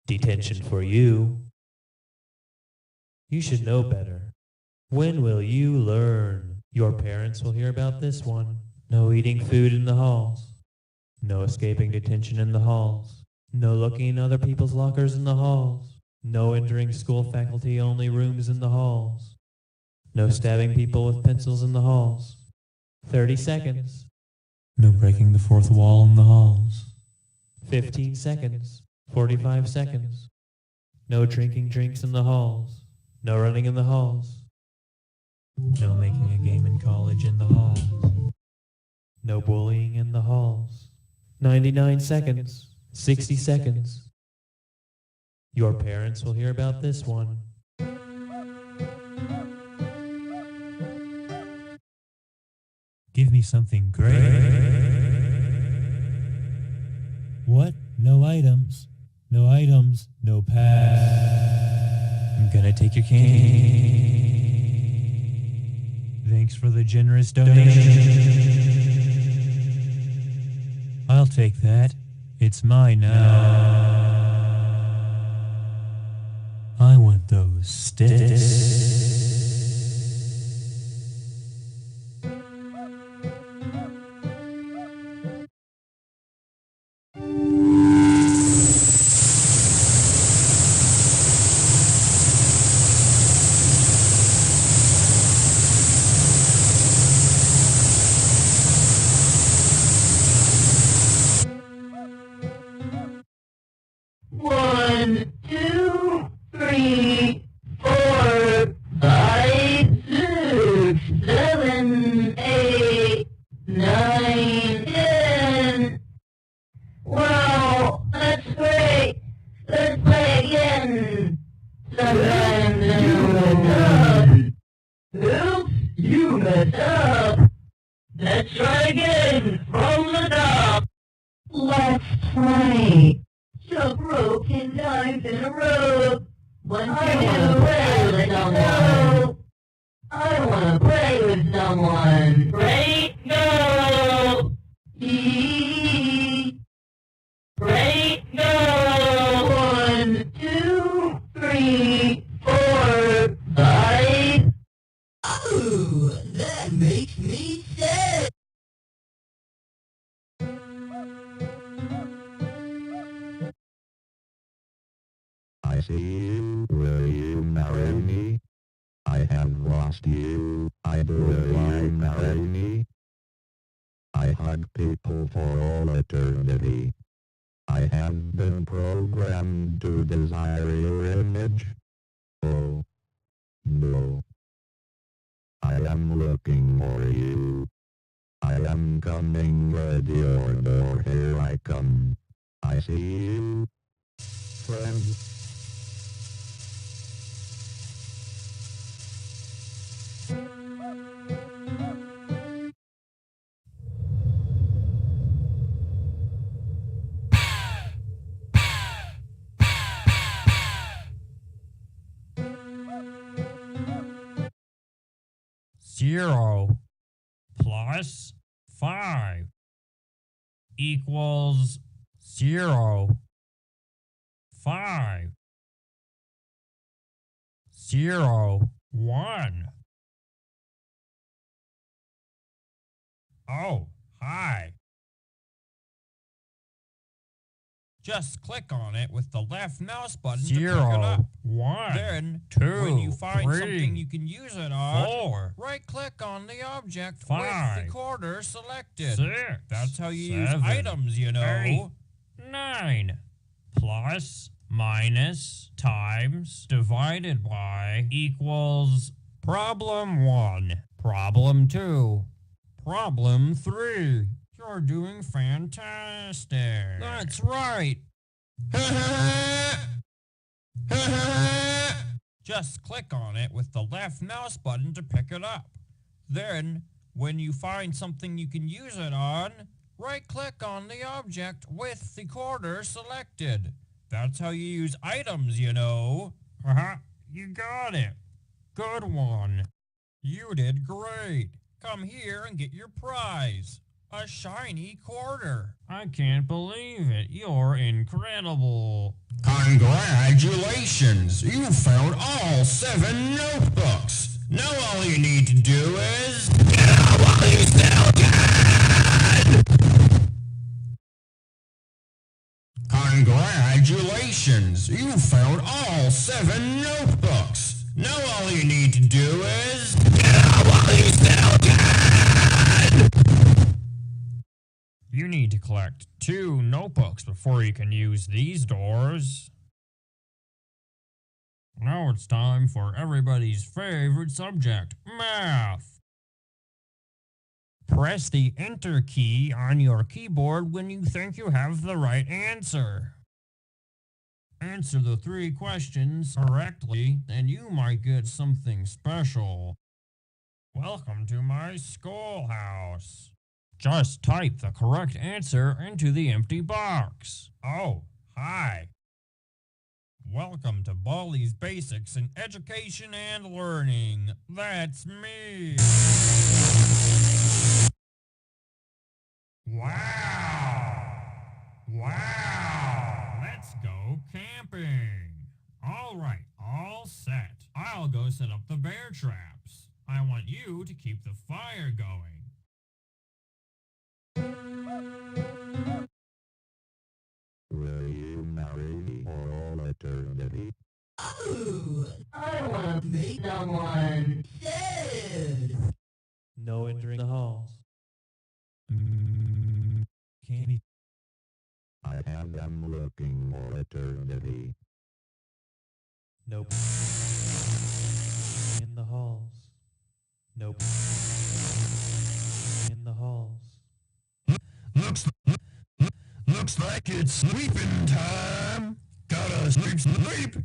Detention for you. You should know better. When will you learn? Your parents will hear about this one. No eating food in the halls. No escaping detention in the halls. No looking in other people's lockers in the halls. No entering school faculty-only rooms in the halls. No stabbing people with pencils in the halls. 30 seconds. No breaking the fourth wall in the halls. 15 seconds. 45 seconds. No drinking drinks in the halls. No running in the halls. No making a game in college in the halls. No bullying in the halls. 99 seconds. 60 seconds. Your parents will hear about this one. Give me something great. What? No items. No items. No pass. I'm gonna take your cane. Thanks for the generous donation. I'll take that. It's mine now. I want those sticks. One, two, three, four, five, six, seven, eight, nine, 10. Wow, that's great. Let's play again. Sometimes you mess up. Oops, you messed up. Let's try again from the top. Let's play. So broken knives in a row. One, two, play with someone. I wanna play with someone. Break, go. Break, go. 1, 2, 3, 4, 5. Ooh, that makes me sick. I see you, will you marry me? I have lost you, will you marry me? I hug people for all eternity. I have been programmed to desire your image. Oh, no. I am looking for you. I am coming at your door, here I come. I see you, friend. Zero plus 5 equals 0. 5 0 1. Oh, hi. Just click on it with the left mouse button to pick it up. 1, then, 2, when you find 3, something you can use it on, 4, right-click on the object 5, with the quarter selected. 6, that's how you 7, use items, you know. 8, 9. Plus, minus, times, divided by, equals problem 1, problem 2, problem 3. You're doing fantastic. That's right. Just click on it with the left mouse button to pick it up. Then, when you find something you can use it on, right-click on the object with the quarter selected. That's how you use items, you know. You got it. Good one. You did great. Come here and get your prize. A shiny quarter. I can't believe it. You're incredible. Congratulations! You found all 7 notebooks! Now all you need to do is... Congratulations! You found all 7 notebooks! Now all you need to do is... You need to collect 2 notebooks before you can use these doors. Now it's time for everybody's favorite subject, math. Press the Enter key on your keyboard when you think you have the right answer. Answer the 3 questions correctly, and you might get something special. Welcome to my schoolhouse. Just type the correct answer into the empty box. Oh, hi. Welcome to Baldis Basics in Education and Learning. That's me. Wow. Wow. Let's go camping. All right, all set. I'll go set up the bear traps. I want you to keep the fire going. Will you marry me for all eternity? Oh, I want to make someone sad. No entering the halls. Can't be. I have them looking for eternity. Nope. In the halls. Nope. In the halls. Looks like it's sleeping time. Gotta sleep.